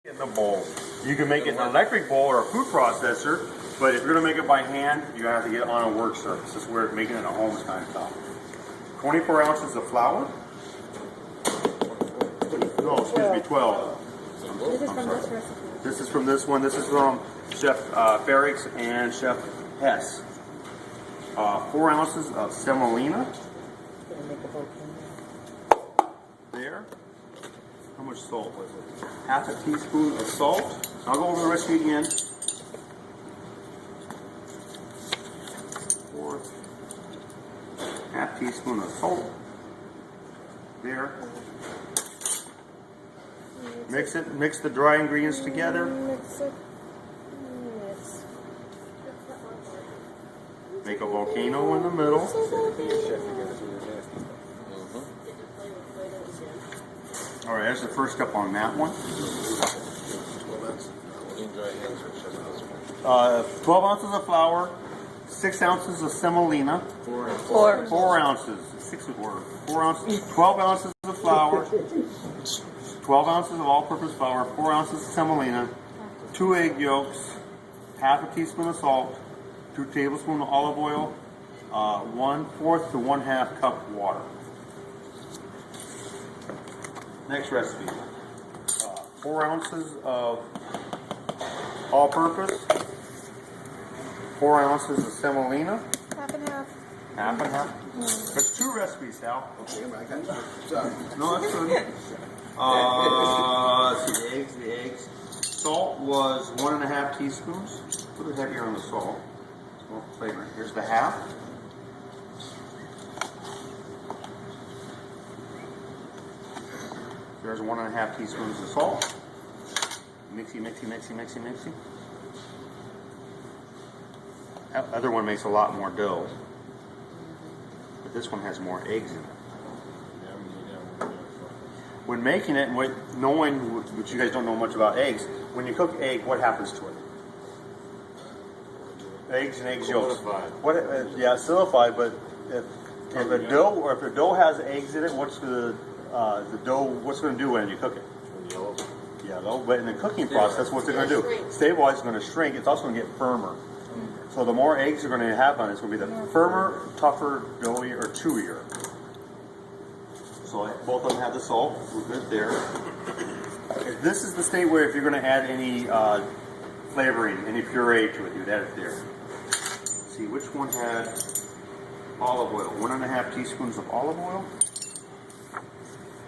In the bowl. You can make it in an electric bowl or a food processor, but if you're going to make it by hand, you're going to have to get it on a work surface. This is where making it at home is kind of tough. 24 ounces of flour. No, excuse me, 12. This is from this recipe. This is from this one. This is from Chef Ferrix and Chef Hess. 4 ounces of semolina. There. How much salt was it? Half a teaspoon of salt. I'll go over the recipe again. 4 half teaspoon of salt. There. Mix it. Mix the dry ingredients together. Mix it. Make a volcano in the middle. All right, that's the first step on that one. 12 ounces of flour, 6 ounces of semolina, 4 ounces, 4 ounces, 12 ounces of flour, 12 ounces of all-purpose flour, 4 ounces of semolina, 2 egg yolks, half a teaspoon of salt, 2 tablespoons of olive oil, 1/4 to 1/2 cup water. Next recipe, 4 ounces of all-purpose, 4 ounces of semolina. Half and half. Half and half. There's 2 recipes, Sal. Okay, I got you. Sorry. No, that's good. Let's see, the eggs. Salt was 1.5 teaspoons. A little heavier on the salt. More flavor. Here's the half. There's 1.5 teaspoons of salt. Mixy, mixy, mixy, mixy, mixy. That other one makes a lot more dough, but this one has more eggs in it. When making it, and knowing what you guys don't know much about eggs, when you cook egg, what happens to it? Eggs and eggs yolks. Yeah, solidified. But if a dough has eggs in it, what's the dough? What's it going to do when you cook it? Yellow. But in the cooking process, what's it going to do? Stabilize. It's going to shrink. It's also going to get firmer. So the more eggs you're going to have on it, it's going to be the firmer, tougher, doughy, or chewier. So both of them have the salt. We're good there. This is the state where if you're going to add any flavoring, any puree to it, you'd add it there. Let's see which one had olive oil. 1.5 teaspoons of olive oil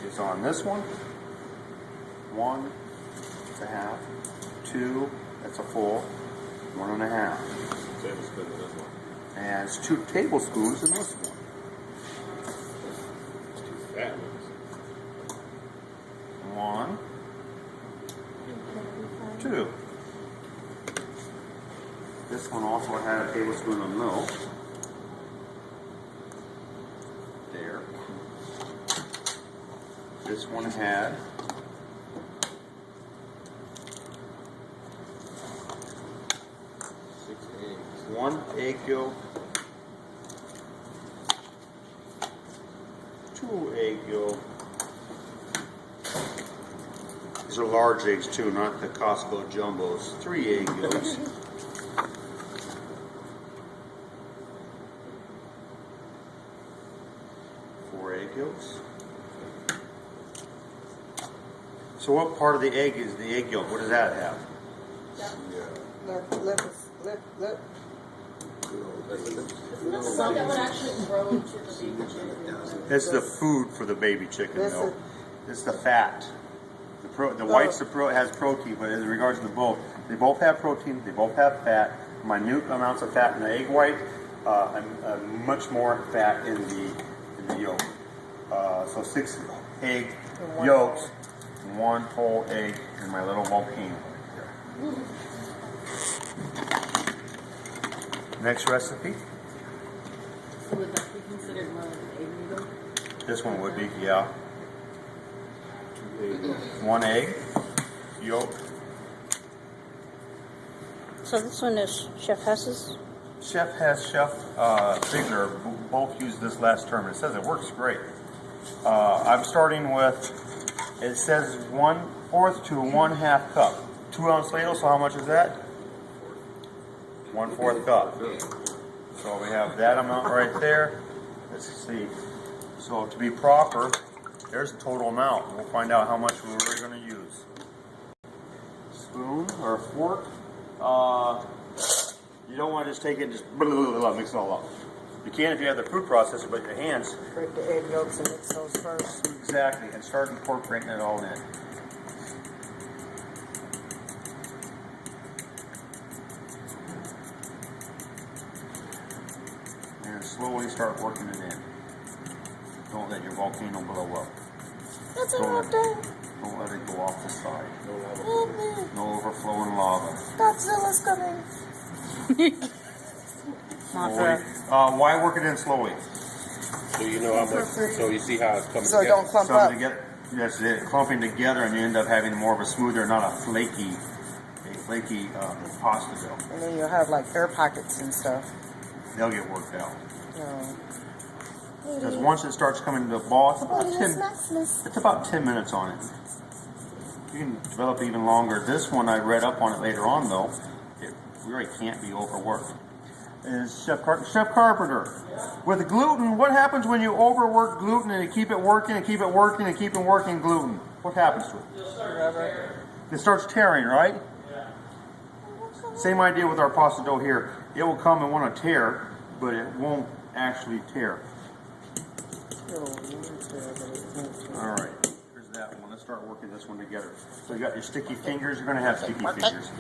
is on this one. 1, it's a half. 2, that's a full. 1.5. And it's 2 tablespoons in this one. 1, 2. This one also had a tablespoon of milk. There. This one had 1 egg yolk, 2 egg yolk. These are large eggs too, not the Costco jumbos. 3 egg yolks. 4 egg yolks. So what part of the egg is the egg yolk? What does that have? Lip. So that would actually grow into the baby chicken. It's the food for the baby chicken, though. It's the fat. The whites has protein, but in regards to both, they both have protein, they both have fat. Minute amounts of fat in the egg white, and much more fat in the yolk. So 6 egg yolks, 1 whole egg in my little volcano. Next recipe. So would that be considered more like an egg noodle? This one would be, yeah. 1 egg, yolk. So this one is Chef Hess's? Chef Hess, Chef Figler both use this last term. It says it works great. I'm starting with It says 1/4 to 1/2 cup. 2 ounce ladle, so how much is that? 1/4 cup. So we have that amount right there. Let's see. So to be proper, there's the total amount. We'll find out how much we're really going to use. Spoon or a fork. You don't want to just take it and just mix it all up. You can if you have the food processor, but your hands. Break the egg yolks and mix those first. Exactly, and start incorporating it all in. And slowly start working it in. Don't let your volcano blow up. That's Don't all let, day. don't let it go off the side. No overflowing lava. Godzilla's coming. Slowly. Why work it in slowly? So you know how much. So you see how it's coming So it together. don't clump up. That's it. Clumping together, and you end up having more of a smoother, not a flaky pasta dough. And then you'll have like air pockets and stuff. They'll get worked out. No. Because once it starts coming to a ball, it's about 10 minutes on it. You can develop it even longer. This one, I read up on it later on, though. It really can't be overworked. Is Chef Carpenter. With gluten, what happens when you overwork gluten and you keep it working and keep it working and keep it working gluten? What happens to it? It starts tearing, right? Same idea with our pasta dough here. It will come and want to tear, but it won't actually tear. All right, here's that one. Let's start working this one together. So you got your sticky fingers. You're going to have sticky fingers.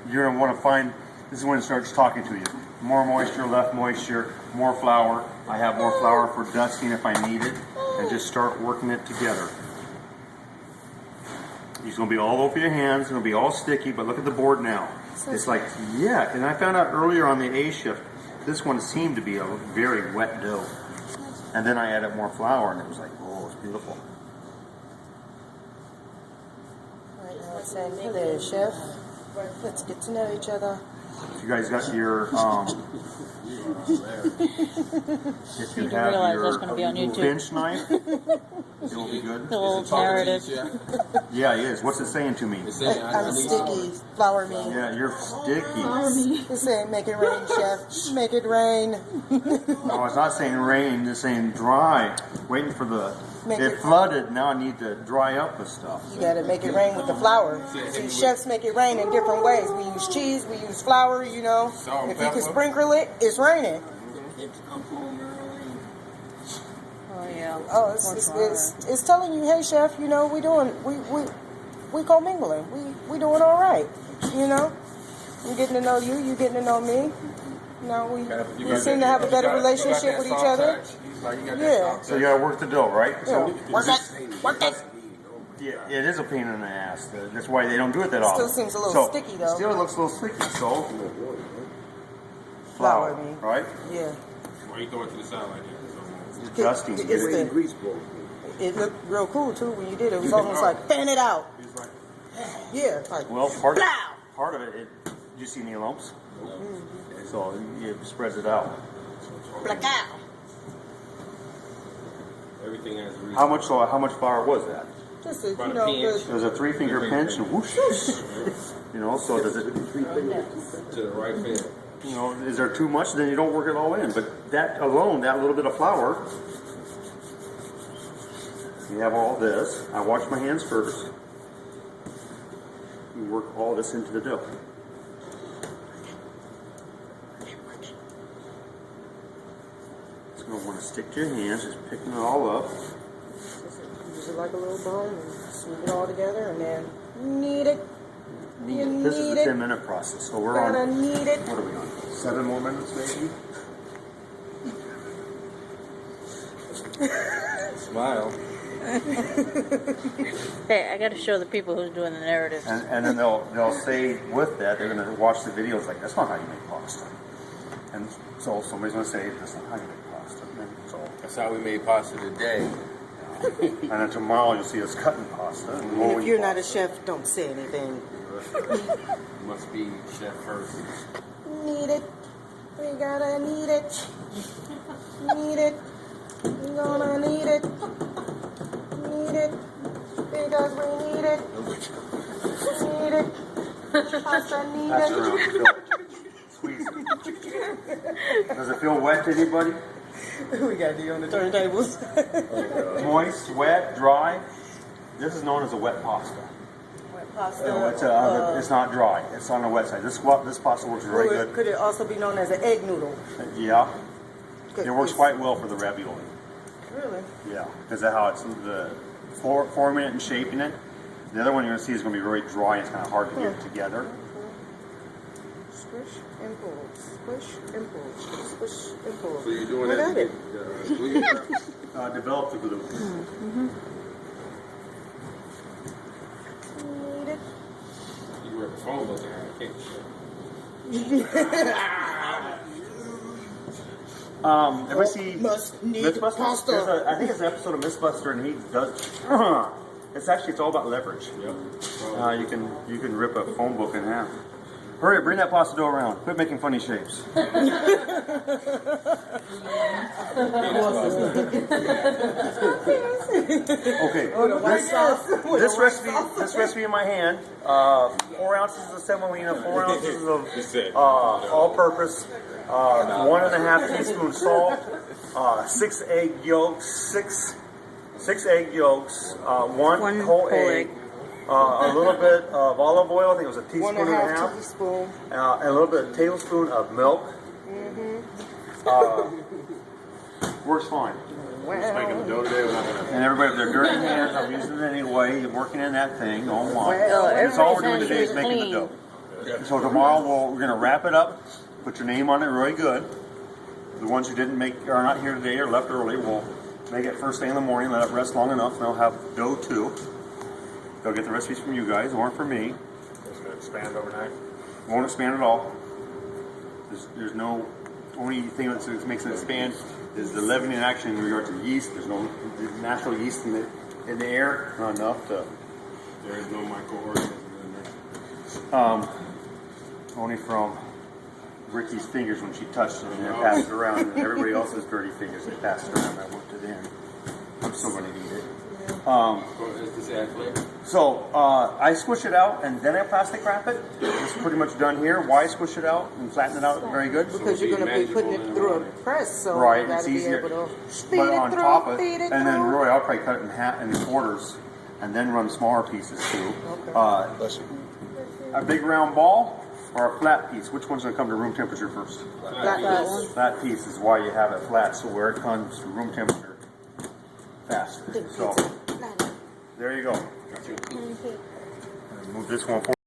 You're going to want to find, this is when it starts talking to you. More moisture, less moisture, more flour. I have more flour for dusting if I need it. And just start working it together. It's going to be all over your hands. It's going to be all sticky, but look at the board now. It's like, yeah, and I found out earlier on the A shift, this one seemed to be a very wet dough. And then I added more flour, and it was like, oh, it's beautiful. Right now it's saying, hello, chef. Let's get to know each other. You guys got your, if you didn't have realize your that's gonna be on YouTube. bench knife, it will be good. The little narrative. Yeah, it is. What's it saying to me? I'm sticky. Flour me. Yeah, you're sticky. It's saying, make it rain, chef. Make it rain. No, it's not saying rain, it's saying dry. Waiting for the, it flooded, now I need to dry up the stuff. You gotta make it rain with the flour. See, chefs make it rain in different ways. We use cheese, we use flour, you know. If you can sprinkle it, it's raining. Oh yeah. Oh, it's telling you, hey chef, you know, we commingling. We doing all right. You know, I'm getting to know you, you getting to know me. You know, we seem to have a better relationship with each other. Yeah. So you gotta work the dough, right? Yeah. So Work it. yeah, it is a pain in the ass. That's why they don't do it that often. Still seems a little sticky though. Still looks a little sticky, so Flour, I mean. right? Yeah. Why you throw it to the side like that? Dusting. It's the, it looked real cool too when you did it. It was almost like fan it out. Yeah. Like, Well, part of it, you see any lumps? So it spreads it out. black out. Everything has a reason. How much flour was that? Just a, you About a know, pinch. It was a 3-finger pinch and whoosh. You know, so does it, To the right field. you know, is there too much? Then you don't work it all in. But that alone, that little bit of flour, you have all this. I wash my hands first. You work all this into the dough. It's going to want to stick to your hands, just picking it all up. use it like a little bone and sweep it all together and then knead it. This is the 10-minute process. So we're on. Gotta knead it. What are we on? 7 more minutes, maybe. Smile. Hey, I got to show the people who's doing the narrative. And then they'll say with that they're going to watch the videos like that's not how you make pasta. And so somebody's going to say that's not how you make pasta. And so That's how we made pasta today. and then tomorrow you'll see us cutting pasta. And And if you're not a chef, don't say anything. Must be chef first. Knead it. We gotta knead it. Knead it. We gonna knead it. Knead it. Because we need it. Need it. Pasta need Pass it it. around. Feel it. Squeeze it. Does it feel wet to anybody? We got D on the turntables. Moist, wet, dry. This is known as a wet pasta. It's not dry. It's on the wet side. This pasta works very good. Could it also be known as an egg noodle? Yeah. It works quite well for the ravioli. Really? Yeah, because of how it's the forming it and shaping it. The other one you're going to see is going to be very dry and it's kind of hard to get together. Squish and pull. Squish and pull. Squish and pull. So you're doing I that? got it. Develop the glue. Need it. You were a phone book and I can't. If I see Must need Mythbusters, pasta. I think it's an episode of Mythbuster and he does. It's all about leverage. Yep. You can rip a phone book in half. Hurry, bring that pasta dough around. Quit making funny shapes. Okay. This recipe in my hand. 4 ounces of semolina, 4 ounces of all-purpose, 1.5 teaspoons salt, 6 egg yolks, six egg yolks, one whole egg. A little bit of olive oil, I think it was a teaspoon and a half. Teaspoon. And a little bit of tablespoon of milk. Works fine. Just making the dough today. We're not gonna. And everybody with their dirty hands, I'm using it anyway, you're working in that thing, don't mind. Well, That's all we're doing everybody's today is hands making the are dough. So tomorrow we're going to wrap it up, put your name on it really good. The ones who didn't make are not here today or left early, we'll make it first thing in the morning, let it rest long enough, and they'll have dough too. They'll get the recipes from you guys, or from me. It's gonna expand overnight. Won't expand at all. There's no, only thing that makes it expand is the leavening action in regard to yeast. There's no natural yeast in the air, not enough to. There is no microorganisms in there. Only from Ricky's fingers when she touched it and then passed it around, and everybody else's dirty fingers they passed it around. I worked it in. I'm still going to eat it. Is this add flavor? So I squish it out and then I plastic wrap it. It's pretty much done here. Why squish it out and flatten it out very good? Because you're going to be putting it through a press, so Right, you got it's to be easier. able to But feed on it top through, of feed it and then through. Roy, I'll probably cut it in quarters and then run smaller pieces too. A big round ball or a flat piece? Which one's going to come to room temperature first? Flat piece is why you have it flat, so where it comes to room temperature faster. So there you go. Move this one forward.